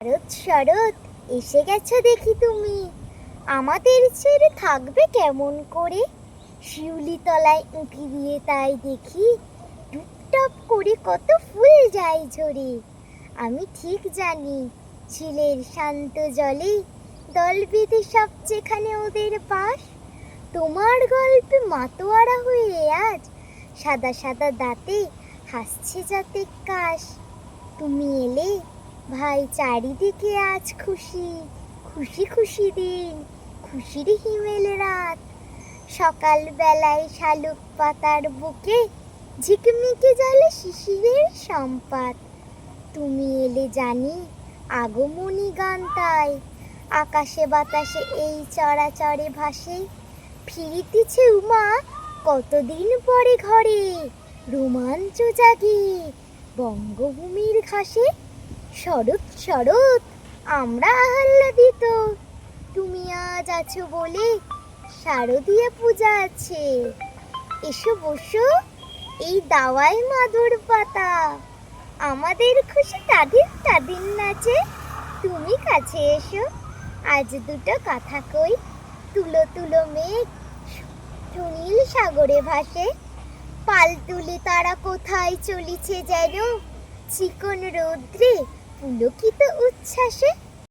শরৎ শরৎ এসে গেছো দেখি তুমি। আমাদের ছেড়ে থাকবে কেমন করে? শিউলি তলায় উঁকি দিয়ে তাই দেখি টুপটাপ করে কত ফুল যায় ঝরে। আমি ঠিক জানি ঝিলের শান্ত জলে দল বেঁধে সব যেখানে ওদের বাস। তোমার গল্পে মাতোয়ারা হয়ে আজ সাদা সাদা দাঁতে হাসছে যাতে কাশ। তুমি এলে ভাই, চারিদিকে আজ খুশি খুশি খুশি দিন, খুশির হিমেল রাত। সকাল বেলায় শালুক পাতার বুকে ঝিকমিকে জ্বলে শিশিরের সম্পাত। তুমি এলে জানি আগমনী গান তাই আকাশে বাতাসে এই চরাচরে ভাসে। ফিরিতেছে উমা কতদিন পরে ঘরে, রোমাঞ্চ জাগে বঙ্গভূমির ঘাসে। শরৎ শরৎ আমরা আহ্লাদিত, তুমি আজ আছো বলে শারদীয়া পূজা আছে। এসো বসো এই দাওয়ায় মাদুর পাতা, আমাদের খুশি তাদের তাদের নাচে। তুমি কাছে এসো আজ দুটো কথা কই, তুলো তুলো মেঘ সুনীল সাগরে ভাসে। পাল তুলে তারা কোথায় চলিছে যেন চিকন রৌদ্রে পুলকিত উচ্ছ্বাসে।